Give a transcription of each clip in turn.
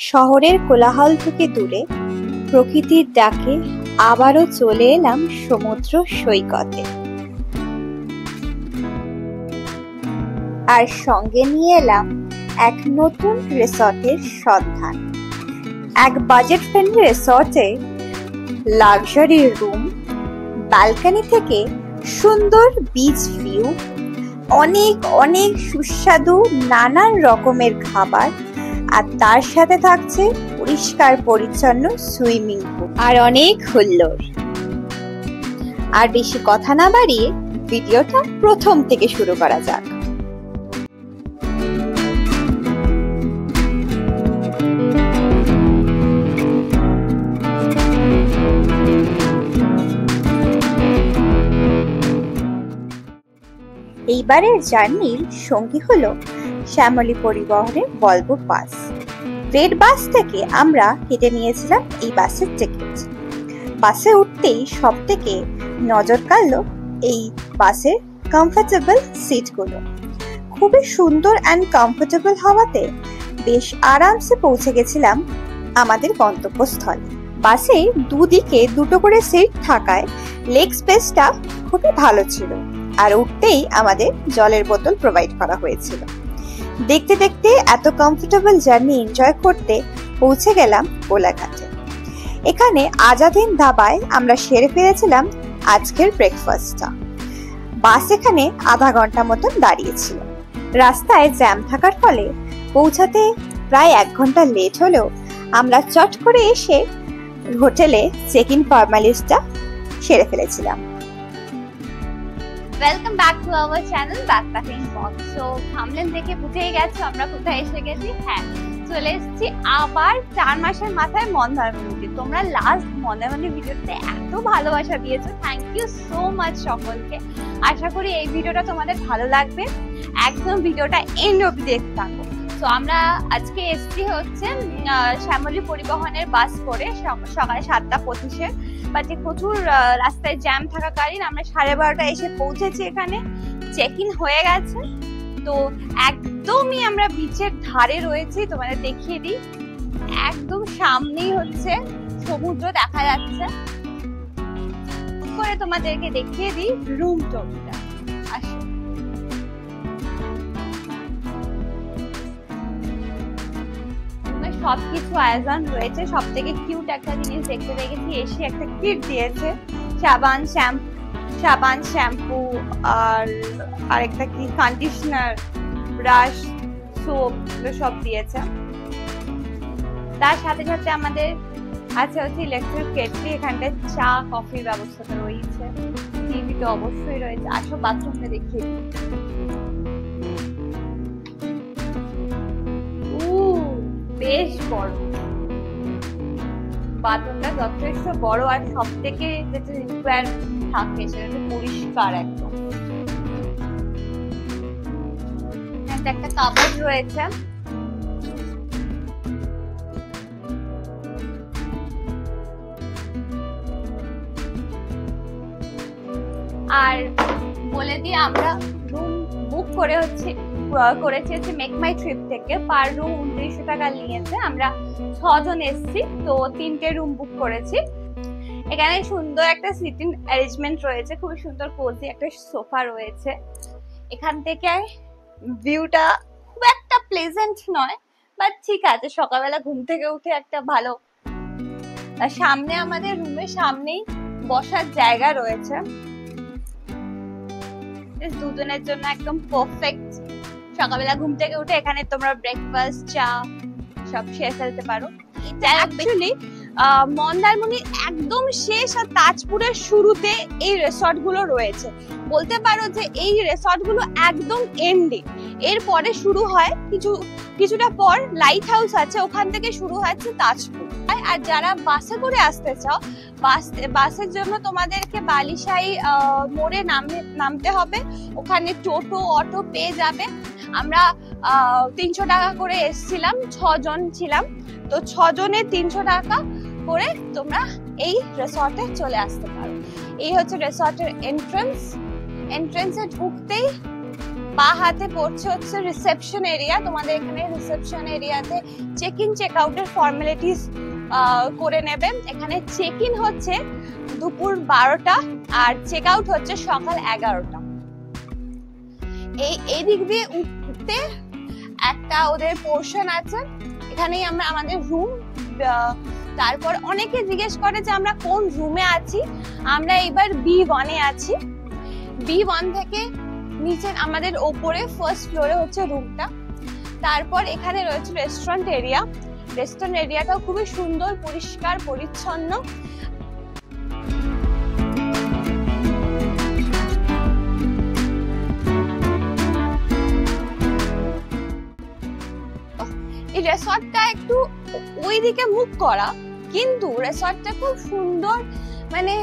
শহরের কোলাহল থেকে দূরে প্রকৃতির ডাকে আবারও চলে এলাম সমুদ্র সৈকতে। আর সঙ্গে নিয়ে এলাম এক নতুন রিসর্টের সন্ধান। এক বাজেট ফ্রেন্ডলি রিসর্টে লাক্সারি রুম, ব্যালকনি থেকে সুন্দর বিচ ভিউ, অনেক অনেক সুস্বাদু নানান রকমের খাবার, আর তার সাথে থাকছে পরিষ্কার পরিচ্ছন্ন সুইমিং পুল আর অনেক হুল্লোড়। আর বেশি কথা না বাড়িয়ে ভিডিওটা প্রথম থেকে শুরু করা যাক। এইবারের জার্নির সঙ্গী হলো শ্যামলী পরিবহনের ভলভো বাস। রেড বাস থেকে আমরা কেটে নিয়েছিলাম এই বাসের টিকিট। বাসে উঠতেই সব থেকে নজর কাড়লো এই বাসের কমফোর্টেবল সিটগুলো। খুবই সুন্দর অ্যান্ড কমফোর্টেবল হওয়াতে বেশ আরামসে পৌঁছে গেছিলাম আমাদের গন্তব্যস্থলে। বাসে দুদিকে দুটো করে সিট থাকায় লেগ স্পেসটা খুবই ভালো ছিল, আর উঠতেই আমাদের জলের বোতল প্রোভাইড করা হয়েছিল। দেখতে দেখতে এত কমফোর্টেবল জার্নি এনজয় করতে পৌঁছে গেলাম কোলাঘাটে। এখানে আজাদিন ধাবায় আমরা সেরে ফেলেছিলাম আজকের ব্রেকফাস্টটা। বাস এখানে আধা ঘন্টা মতন দাঁড়িয়েছিল। রাস্তায় জ্যাম থাকার ফলে পৌঁছাতে প্রায় 1 ঘন্টা লেট হলেও আমরা চট করে এসে হোটেলে চেক ইন ফর্মালিটিটা সেরে ফেলেছিলাম। Welcome back to our channel backpacking box. So thumbnail দেখে বুঝেই গেছো আমরা কোথায় এসে গেছি। হ্যাঁ, চলে এসেছি আবার 4 মাসের মাথায় মন্দারমণিতে। তোমরা লাস্ট মন্দারমণি ভিডিওতে এত ভালোবাসা দিয়েছো, থ্যাংক ইউ সো মাচ সকলকে। আশা করি এই ভিডিওটা তোমাদের ভালো লাগবে, একদম ভিডিওটা এন্ড অবধি দেখতে থাকো। তো আমরা আজকে এসেছি হচ্ছে শ্যামলী পরিবহনের বাস করে সকাল 7:25-এ, বাট প্রচুর রাস্তায় জ্যাম থাকাকালীন আমরা 12:30টায় এসে পৌঁছেছি। এখানে চেক ইন হয়ে গেছে। তো একদমই আমরা বিচের ধারে রয়েছি, তোমাদের দেখিয়ে দিই। একদম সামনেই হচ্ছে সমুদ্র দেখা যাচ্ছে। করে তোমাদেরকে দেখিয়ে দিই রুম টোরটা। আসো, সবকিছু আয়োজন রয়েছে। সব থেকে কিউট একটা জিনিস দেখতে পেয়েছি, এসে একটা কিট দিয়েছে, সাবান শ্যাম্পু আর আরেকটা কি কন্ডিশনার, ব্রাশ, সোপ, সব দিয়েছে। তার সাথে সাথে আমাদের আছে হচ্ছে ইলেকট্রিক কেটলি। এখানটায় চা কফির ব্যবস্থাটা রয়েছে, টিভি তো অবশ্যই রয়েছে। আসো বাথরুমটা দেখিয়ে দিই। বেশ বড় বাথরুমটা, যথেষ্ট বড়। আর সব থেকে যেটা রিকোয়ারমেন্ট থাকে সেটা পরিষ্কার একদম। একটা কাপড় রয়েছে। আর বলে দিই আমরা রুম বুক করেছি হচ্ছে মেক মাই ট্রিপ থেকে। পার রুম 2900 টাকা নিয়েছে। আমরা 6 জন এসেছি, তো 3টে রুম বুক করেছি। এখানে সুন্দর একটা সিটিং অ্যারেঞ্জমেন্ট রয়েছে, খুবই সুন্দর কোজি একটা সোফা রয়েছে। এখান থেকে ভিউটা খুব একটা প্লেজেন্ট নয়, বাট ঠিক আছে, সকালবেলা ঘুম থেকে উঠে একটা ভালো। আর সামনে আমাদের রুমের সামনেই বসার জায়গা রয়েছে, দুজনের জন্য একদম পারফেক্ট। সকালবেলা ঘুম থেকে উঠে এখানে তোমরা ব্রেকফাস্ট, চা সব সেরে ফেলতে পারো। এটা অ্যাকচুয়ালি মন্দারমণির একদম শেষ আর তাজপুরের শুরুতে এই রিসর্ট গুলো রয়েছে। বলতে পারো যে এই রিসর্ট গুলো একদম এন্ডে। এরপরে শুরু হয় কিছুটা পর লাইট হাউস আছে, ওখান থেকে শুরু হচ্ছে তাজপুর। আর যারা বাসে করে আসতে চাও, বাসের জন্য তোমাদেরকে বালিশাই মোড়ে নামতে হবে। ওখানে টোটো অটো পেয়ে যাবে। আমরা 300 টাকা করে এসেছিলাম, 6 জন ছিলাম, তো 6 জনের 300 টাকা করে তোমরা এই রিসর্টে চলে আসতে পারো। এই হচ্ছে রিসর্টের এন্ট্রান্সে ঢুকতেই বাঁ হাতে পড়ছে হচ্ছে রিসেপশন এরিয়া। তোমাদের এখানে রিসেপশন এরিয়াতে চেক ইন চেক আউটের ফর্মালিটিস করে নেবে। এখানে চেক ইন হচ্ছে দুপুর 12টা আর চেক আউট হচ্ছে সকাল 11টা। এই দিক দিয়ে উঠতে একটা ওদের পোর্শন আছে, এখানেই আমরা আমাদের রুম। তারপর অনেকে জিজ্ঞেস করে যে আমরা কোন রুমে আছি। আমরা এবার B1 এ আছি। B1 থেকে নিচে আমাদের ওপরে ফার্স্ট ফ্লোরে হচ্ছে রুমটা। তারপর এখানে রয়েছে রেস্টুরেন্ট এরিয়া। রেস্টুরেন্ট এরিয়াটাও খুবই সুন্দর, পরিষ্কার পরিচ্ছন্ন। এই রিসর্টটা একটু ওইদিকে মুখ করা, কিন্তু রিসর্টটা খুব সুন্দর, মানে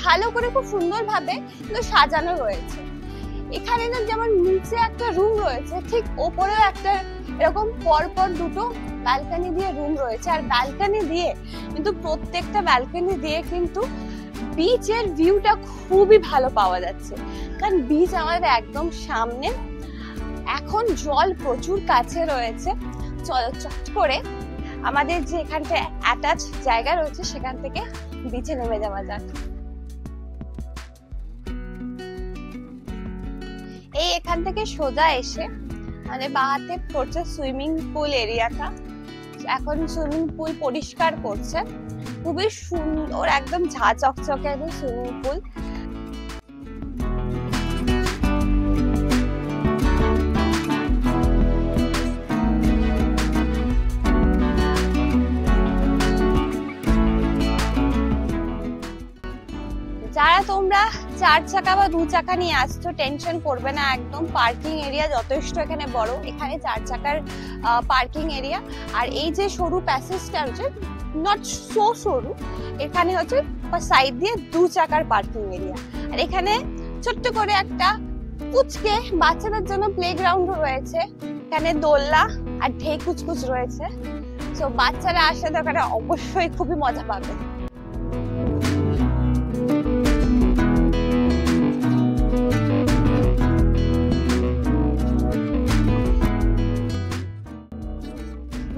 ভালো করে খুব সুন্দর ভাবে সাজানো রয়েছে। এখানে না যেমন নিচে একটা রুম রয়েছে, ঠিক ওপরেও একটা এরকম পরপর দুটো ব্যালকনি দিয়ে রুম রয়েছে। আর ব্যালকনি দিয়ে কিন্তু প্রত্যেকটা ব্যালকনি দিয়ে কিন্তু বিচের ভিউটা খুবই ভালো পাওয়া যাচ্ছে, কারণ বিচ আমাদের একদম সামনে। এখন জল প্রচুর কাছে রয়েছে। চলো চট করে আমাদের যে এখানটা অ্যাটাচ জায়গা রয়েছে সেখান থেকে বিচে নেমে যাওয়া যাক। এই এখান থেকে সোজা এসে মানে বাঁ হাতে পড়ছে সুইমিং পুল এরিয়াটা। এখন সুইমিং পুল পরিষ্কার করছে, খুবই সুন্দর, একদম ঝা চকচকে একদম সুইমিং পুল। যারা তোমরা 4 চাকা বা 2 চাকা নিয়ে আসছো, টেনশন করবে না, একদম পার্কিং এরিয়া যথেষ্ট এখানে বড়। এখানে 4 চাকার পার্কিং এরিয়া। আর এই যে সরু প্যাসেজটা হচ্ছে নট সো সরু, এখানে হচ্ছে সাইড দিয়ে 2 চাকার পার্কিং এরিয়া। আর এখানে ছোট্ট করে একটা পুচকে বাচ্চাদের জন্য প্লেগ্রাউন্ড রয়েছে। এখানে দোলনা আর ঢেউ কুচকুচ রয়েছে। তো বাচ্চারা আসলে ওখানে অবশ্যই খুবই মজা পাবে।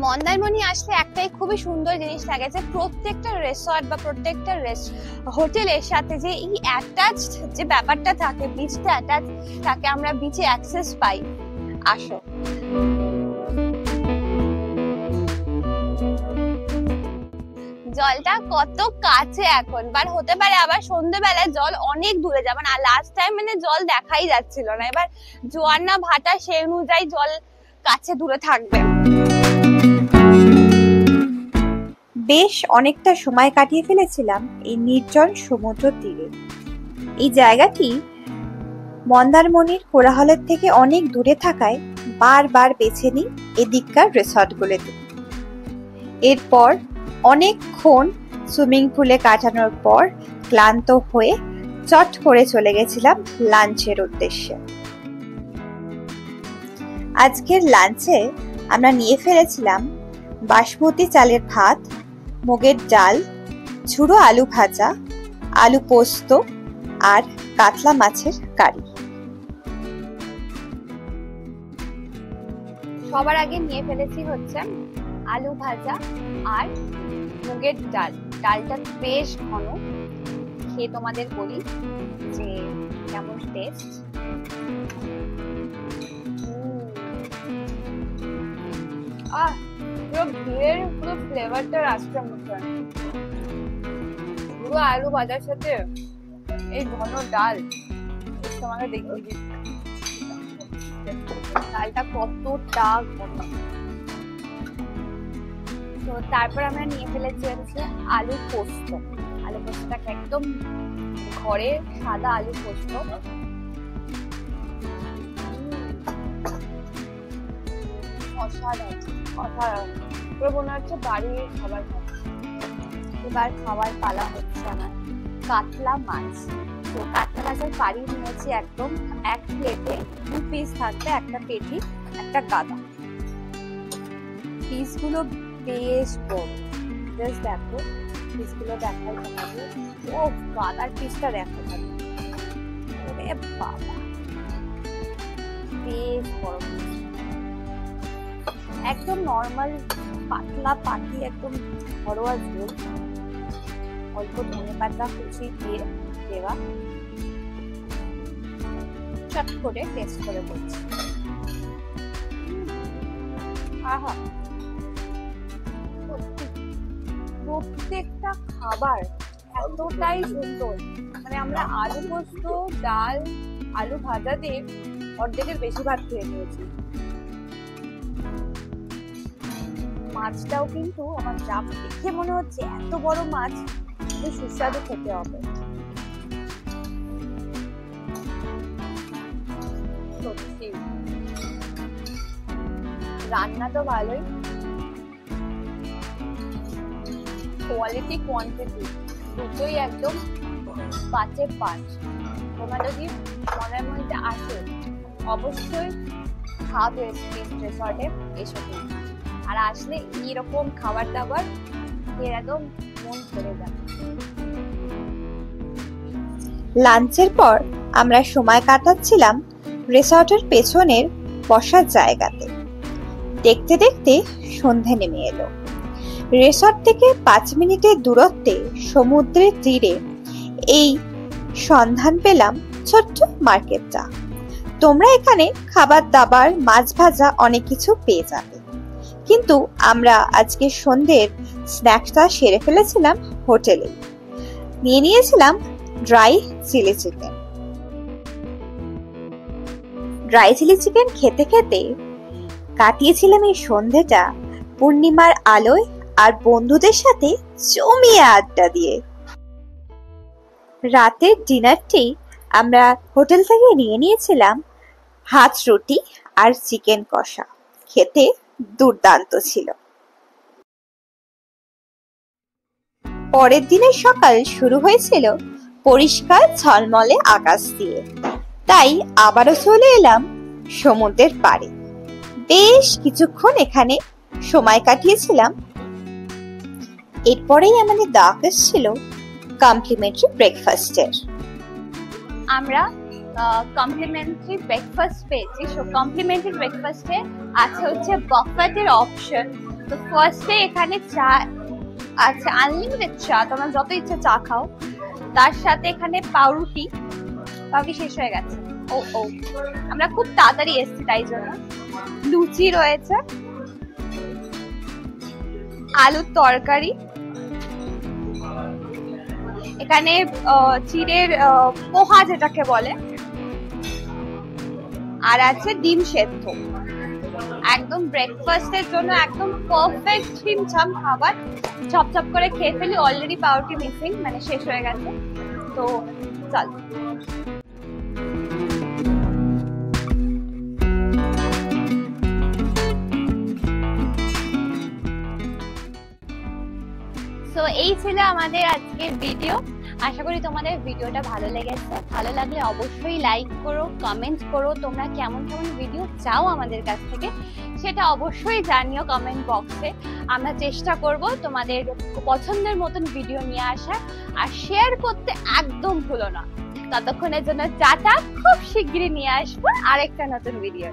মন্দারমণি আসলে একটাই খুবই সুন্দর জিনিস লাগে যে প্রত্যেকটা রিসর্ট বা প্রত্যেকটা হোটেলের সাথে যে এই অ্যাটাচড যে ব্যাপারটা থাকে, বিচটা অ্যাটাচ থাকে, আমরা বিচে অ্যাক্সেস পাই। আসো, জলটা কত কাছে এখন, বাট হতে পারে আবার সন্ধ্যেবেলায় জল অনেক দূরে যাবে। আর লাস্ট টাইম মানে জল দেখাই যাচ্ছিল না। এবার জোয়ার না ভাটা সেই অনুযায়ী জল কাছে দূরে থাকবে। বেশ অনেকটা সময় কাটিয়ে ফেলেছিলাম এই নির্জন সমুদ্র তীরে। এই জায়গাটি মন্দারমণির কোলাহলের থেকে অনেক দূরে থাকায় বারবার বেছে নিই এদিককার রিসর্টগুলোতে। এরপর অনেকক্ষণ সুইমিং পুলে কাটানোর পর ক্লান্ত হয়ে চট করে চলে গেছিলাম লাঞ্চের উদ্দেশ্যে। আজকের লাঞ্চে আমরা নিয়ে ফেলেছিলাম বাসমতি চালের ভাত, মুগের ডাল, ঝুড়ো আলু ভাজা, আলু পোস্ত আর কাতলা মাছের কারি। সবার আগে নিয়ে ফেলেছি হচ্ছে আলু ভাজা আর মুগের ডাল। ডালটা বেশ ঘন, খেয়ে তোমাদের বলি যে কেমন টেস্ট। পুরো ঘিয়ের পুরো ফ্লেভারটা আসছে মুখে। পুরো আলু ভাজার সাথে এই ঘন ডাল তোমাকে দেখিয়ে দিচ্ছি ডালটা কতটা ঘন। তো তারপর আমরা নিয়ে ফেলেছি হচ্ছে আলু পোস্ত। আলু পোস্তটাকে একদম ঘরে সাদা আলু পোস্ত, অসাধারণ অসাধারণ, পুরো মনে হচ্ছে বাড়ির খাবার খাচ্ছি। এবার খাবার পালা হচ্ছে আমার কাতলা মাছ। তো কাতলা মাছের কারি নিয়েছি একদম এক প্লেটে 2 পিস থাকবে, একটা পেটি একটা গাদা। পিসগুলো বেশ বড়, জাস্ট দেখো পিসগুলো দেখাই তোমাকে। ও গাদার পিসটা দেখো, ওরে বাবা বেশ বড় পিস, একদম নর্মাল পাতলা পাটি, একদম ঘরোয়া ঝোল, অল্প ধনেপাতা কুচি দিয়ে দেওয়া। চট করে টেস্ট করে বলছি। আহা, প্রত্যেকটা খাবার এতটাই সুন্দর। মানে আমরা আলু পোস্ত, ডাল, আলু ভাজা দিয়ে অর্ধেকের বেশি ভাত খেয়ে নিয়েছি। মাছটাও কিন্তু আমার যা দেখে মনে হচ্ছে এত বড় মাছ, কিন্তু সুস্বাদু খেতে হবে। সত্যি রান্না তো ভালোই, কোয়ালিটি কোয়ান্টিটি দুটোই একদম 5-এর 5। তোমরা যদি মনের মধ্যে আসো অবশ্যই খাবে রিসর্টে এসো। আর আসলে এরকম খাবার দাবার একদম মন ভরে যাবে। লাঞ্চের পর আমরা সময় কাটাচ্ছিলাম রিসর্টের পেছনের বসার জায়গাতে। দেখতে দেখতে সন্ধে নেমে এলো। রিসর্ট থেকে 5 মিনিটের দূরত্বে সমুদ্রের তীরে এই সন্ধান পেলাম ছোট্ট মার্কেটটা। তোমরা এখানে খাবার দাবার, মাছ ভাজা অনেক কিছু পেয়ে যাবে, কিন্তু আমরা আজকে সন্ধ্যের স্ন্যাক্সটা সেরে ফেলেছিলাম হোটেলে। নিয়ে নিয়েছিলাম dry chilli chicken. Dry chilli chicken খেতে খেতে কাটিয়েছিলাম এই সন্ধ্যেটা পূর্ণিমার আলোয় আর বন্ধুদের সাথে জমিয়ে আড্ডা দিয়ে। রাতের ডিনারটি আমরা হোটেল থেকে নিয়ে নিয়েছিলাম হাত রুটি আর চিকেন কষা। খেতে দুর্দান্ত ছিল। পরের দিনের সকাল শুরু হয়েছিল পরিষ্কার ঝলমলে আকাশ দিয়ে। তাই আবারও চলে এলাম সমুদ্রের পাড়ে। বেশ কিছুক্ষণ এখানে সময় কাটিয়েছিলাম। এরপরেই আমাদের ডাক এসেছিল কমপ্লিমেন্টারি ব্রেকফাস্টের। আমরা কমপ্লিমেন্টারি ব্রেকফাস্ট পেয়েছি। সো কমপ্লিমেন্টারি ব্রেকফাস্টে আছে হচ্ছে বাফেটের অপশন। তো ফার্স্টে এখানে চা আছে, আনলিমিটেড চা, তোমরা যত ইচ্ছে চা খাও। তার সাথে এখানে পাউরুটি শেষ হয়ে গেছে। ও আমরা খুব তাড়াতাড়ি এসেছি তাই জন্য। লুচি রয়েছে, আলুর তরকারি, এখানে চিড়ের পোহা যেটাকে বলে, আর আছে ডিম সেদ্ধ। একদম ব্রেকফাস্টের জন্য একদম পারফেক্ট ছিমছাম খাবার। ঝপঝপ করে খেয়ে ফেলি। অলরেডি পাউরুটি মিসিং, মানে শেষ হয়ে গেছে। তো চল। তো এই ছিল আমাদের আজকের ভিডিও। আশা করি তোমাদের ভিডিওটা ভালো লেগেছে। ভালো লাগলে অবশ্যই লাইক করো, কমেন্ট করো। তোমরা কেমন কেমন ভিডিও চাও আমাদের কাছ থেকে সেটা অবশ্যই জানিও কমেন্ট বক্সে। আমরা চেষ্টা করব তোমাদের পছন্দের মতন ভিডিও নিয়ে আসার। আর শেয়ার করতে একদম ভুলো না। ততক্ষণের জন্য টাটা। খুব শিগগিরই নিয়ে আসবো আরেকটা নতুন ভিডিও।